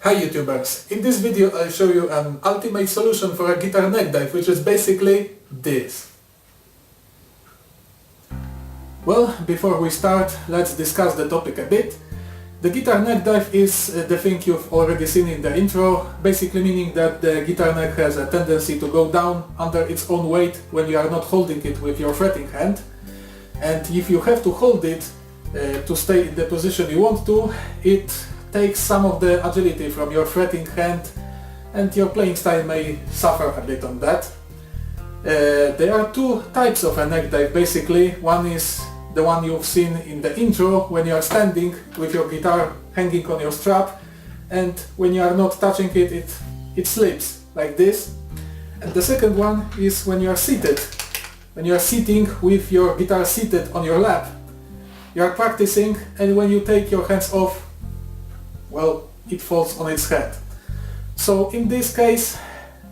Hi YouTubers! In this video I'll show you an ultimate solution for a guitar neck dive, which is basically this. Well, before we start, let's discuss the topic a bit. The guitar neck dive is the thing you've already seen in the intro, basically meaning that the guitar neck has a tendency to go down under its own weight when you are not holding it with your fretting hand. And if you have to hold it to stay in the position you want to, it takes some of the agility from your fretting hand and your playing style may suffer a bit on that. There are two types of a neck dive basically. One is the one you've seen in the intro when you are standing with your guitar hanging on your strap, and when you are not touching it, it slips like this. And the second one is when you are seated. When you are sitting with your guitar seated on your lap. You are practicing, and when you take your hands off, well, it falls on its head. So in this case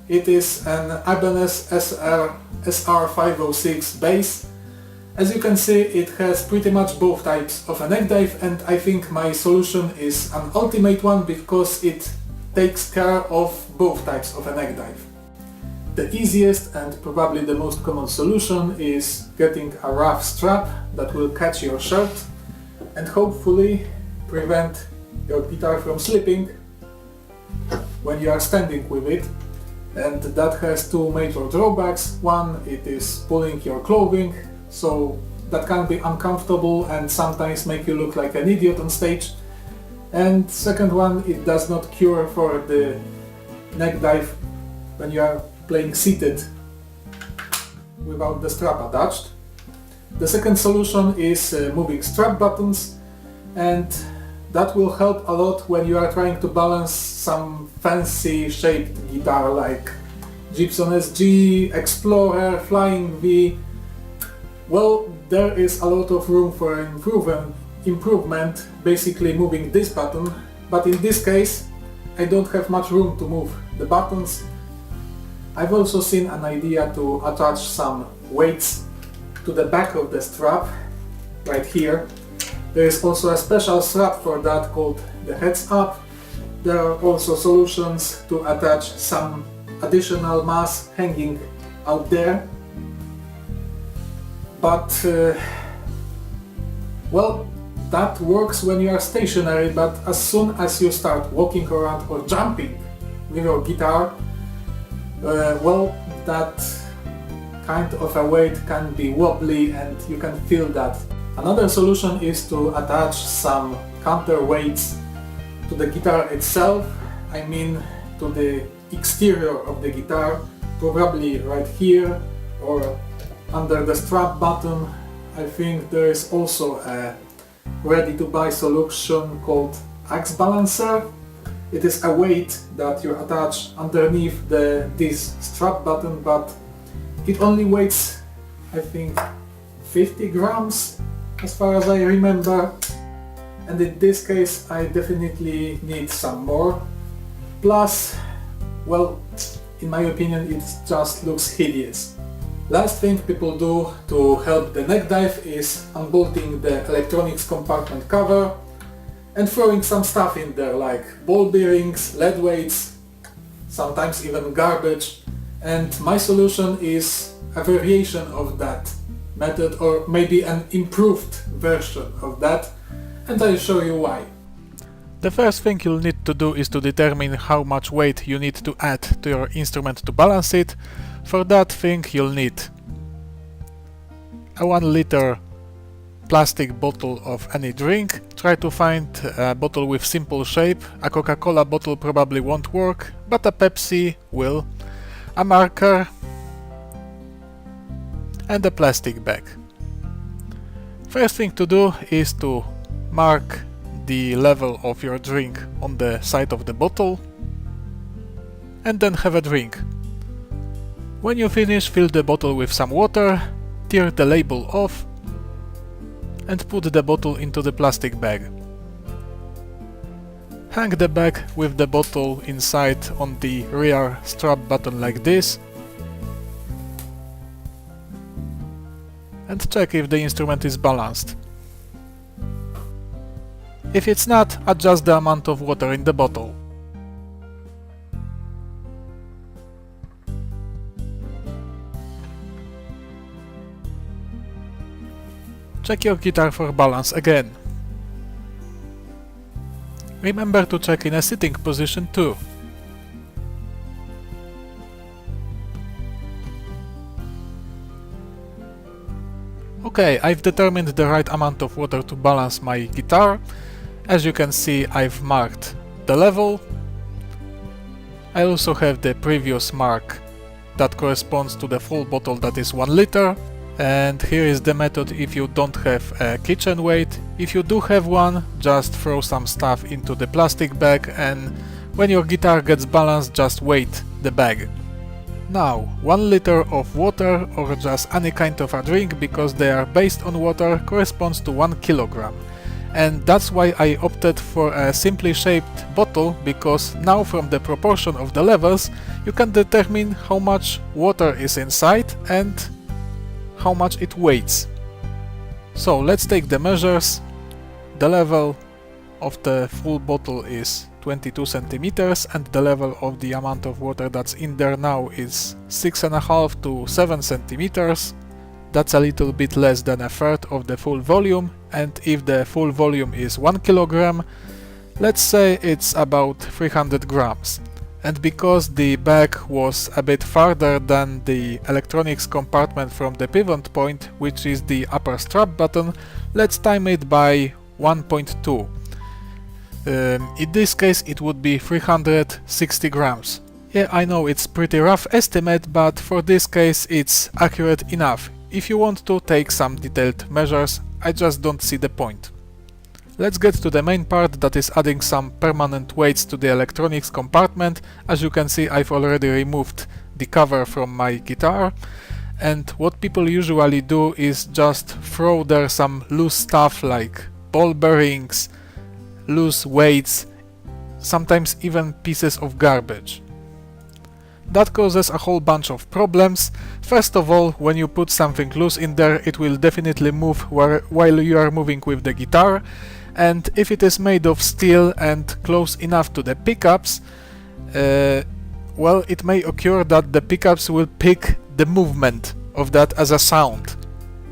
it is an Ibanez SR506 bass. As you can see, it has pretty much both types of a neck dive, and I think my solution is an ultimate one because it takes care of both types of a neck dive. The easiest and probably the most common solution is getting a rough strap that will catch your shirt and hopefully prevent your guitar from slipping when you are standing with it. And that has two major drawbacks. One, it is pulling your clothing, so that can be uncomfortable and sometimes make you look like an idiot on stage. And second one, it does not cure for the neck dive when you are playing seated without the strap attached. The second solution is moving strap buttons, and that will help a lot when you are trying to balance some fancy shaped guitar like Gibson SG, Explorer, Flying V. Well, there is a lot of room for improvement, basically moving this button, but in this case I don't have much room to move the buttons. I've also seen an idea to attach some weights to the back of the strap, right here. There is also a special strap for that called the Heads Up. There are also solutions to attach some additional mass hanging out there. But, well, that works when you are stationary, but as soon as you start walking around or jumping with your guitar, well, that kind of a weight can be wobbly and you can feel that. Another solution is to attach some counterweights to the guitar itself, I mean to the exterior of the guitar, probably right here or under the strap button. I think there is also a ready-to-buy solution called Axe Balancer. It is a weight that you attach underneath this strap button, but it only weighs, I think, 50 grams as far as I remember, and in this case I definitely need some more. Plus, well, in my opinion it just looks hideous. Last thing people do to help the neck dive is unbolting the electronics compartment cover and throwing some stuff in there like ball bearings, lead weights, sometimes even garbage. And my solution is a variation of that method, or maybe an improved version of that, and I'll show you why. The first thing you'll need to do is to determine how much weight you need to add to your instrument to balance it. For that thing you'll need a 1 liter plastic bottle of any drink. Try to find a bottle with simple shape. A Coca-Cola bottle probably won't work, but a Pepsi will. A marker and a plastic bag. First thing to do is to mark the level of your drink on the side of the bottle and then have a drink. When you finish, fill the bottle with some water, tear the label off and put the bottle into the plastic bag. Hang the bag with the bottle inside on the rear strap button like this and check if the instrument is balanced. If it's not, adjust the amount of water in the bottle. Check your guitar for balance again. Remember to check in a sitting position too. Okay, I've determined the right amount of water to balance my guitar. As you can see, I've marked the level. I also have the previous mark that corresponds to the full bottle, that is 1 liter. And here is the method if you don't have a kitchen weight. If you do have one, just throw some stuff into the plastic bag, and when your guitar gets balanced, just weight the bag. Now, 1 liter of water, or just any kind of a drink, because they are based on water, corresponds to 1 kilogram. And that's why I opted for a simply shaped bottle, because now from the proportion of the levels you can determine how much water is inside and how much it weighs. So let's take the measures. The level of the full bottle is 22 centimeters, and the level of the amount of water that's in there now is 6.5 to 7 centimeters. That's a little bit less than a third of the full volume, and if the full volume is 1 kilogram, let's say it's about 300 grams. And because the bag was a bit farther than the electronics compartment from the pivot point, which is the upper strap button, let's time it by 1.2. In this case it would be 360 grams. Yeah, I know it's pretty rough estimate, but for this case it's accurate enough. If you want to take some detailed measures, I just don't see the point. Let's get to the main part, that is adding some permanent weights to the electronics compartment. As you can see, I've already removed the cover from my guitar, and what people usually do is just throw there some loose stuff like ball bearings, loose weights, sometimes even pieces of garbage. That causes a whole bunch of problems. First of all, when you put something loose in there, it will definitely move while you are moving with the guitar. And if it is made of steel and close enough to the pickups, well, it may occur that the pickups will pick the movement of that as a sound.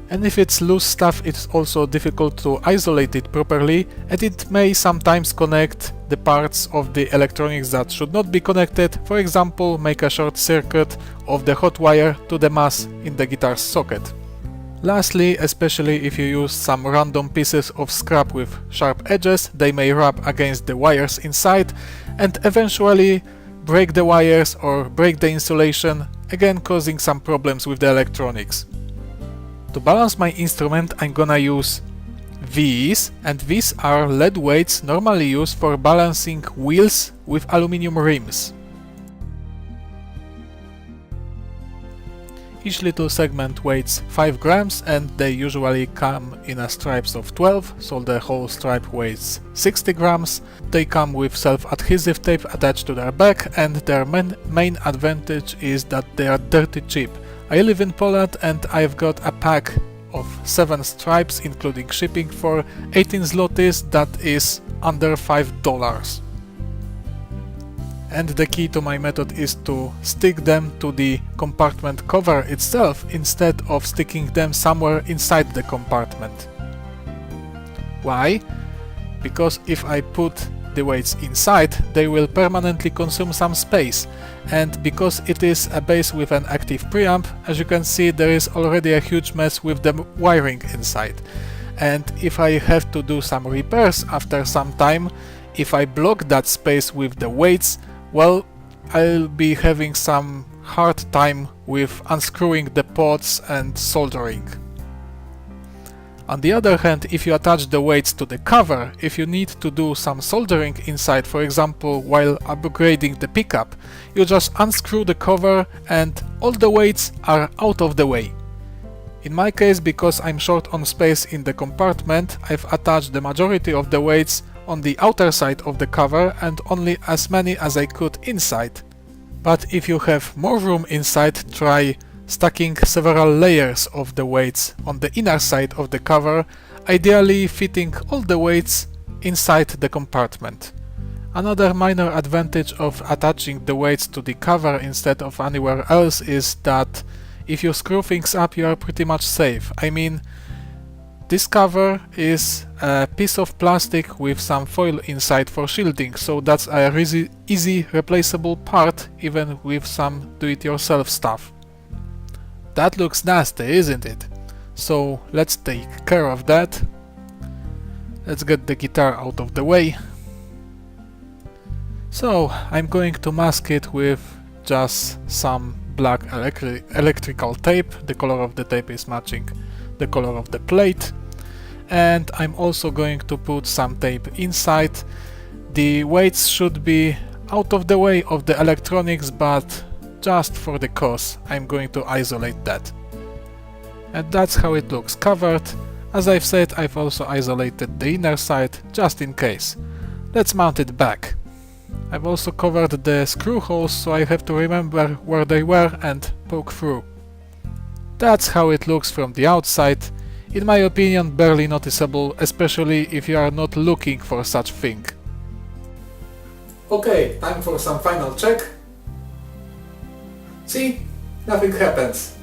And if it's loose stuff, it's also difficult to isolate it properly, and it may sometimes connect the parts of the electronics that should not be connected, for example, make a short circuit of the hot wire to the mass in the guitar's socket. Lastly, especially if you use some random pieces of scrap with sharp edges, they may rub against the wires inside and eventually break the wires or break the insulation, again causing some problems with the electronics. To balance my instrument, I'm gonna use these, and these are lead weights normally used for balancing wheels with aluminum rims. Each little segment weighs 5 grams, and they usually come in a stripes of 12, so the whole stripe weighs 60 grams. They come with self-adhesive tape attached to their back, and their main advantage is that they are dirty cheap. I live in Poland and I've got a pack of 7 stripes including shipping for 18 zlotys, that is under $5. And the key to my method is to stick them to the compartment cover itself instead of sticking them somewhere inside the compartment. Why? Because if I put the weights inside, they will permanently consume some space, and because it is a bass with an active preamp, as you can see, there is already a huge mess with the wiring inside. And if I have to do some repairs after some time, if I block that space with the weights, well, I'll be having some hard time with unscrewing the pods and soldering. On the other hand, if you attach the weights to the cover, if you need to do some soldering inside, for example while upgrading the pickup, you just unscrew the cover and all the weights are out of the way. In my case, because I'm short on space in the compartment, I've attached the majority of the weights on the outer side of the cover and only as many as I could inside. But if you have more room inside, try stacking several layers of the weights on the inner side of the cover, ideally fitting all the weights inside the compartment. Another minor advantage of attaching the weights to the cover instead of anywhere else is that if you screw things up, you are pretty much safe. I mean, this cover is a piece of plastic with some foil inside for shielding, so that's a easy replaceable part even with some do-it-yourself stuff. That looks nasty, isn't it? So let's take care of that. Let's get the guitar out of the way. So I'm going to mask it with just some black electrical tape. The color of the tape is matching the color of the plate. And I'm also going to put some tape inside. The weights should be out of the way of the electronics, but just for the cause I'm going to isolate that. And that's how it looks covered. As I've said, I've also isolated the inner side just in case. Let's mount it back. I've also covered the screw holes, so I have to remember where they were and poke through. That's how it looks from the outside. In my opinion, barely noticeable, especially if you are not looking for such thing. Okay, time for some final check. See? Nothing happens.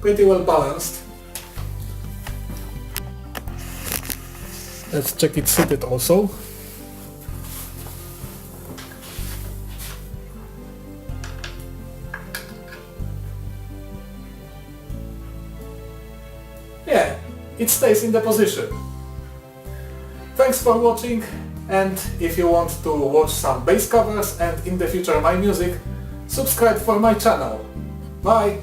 Pretty well balanced. Let's check it seated also. Yeah, it stays in the position. Thanks for watching, and if you want to watch some bass covers and in the future my music, subscribe for my channel. Bye!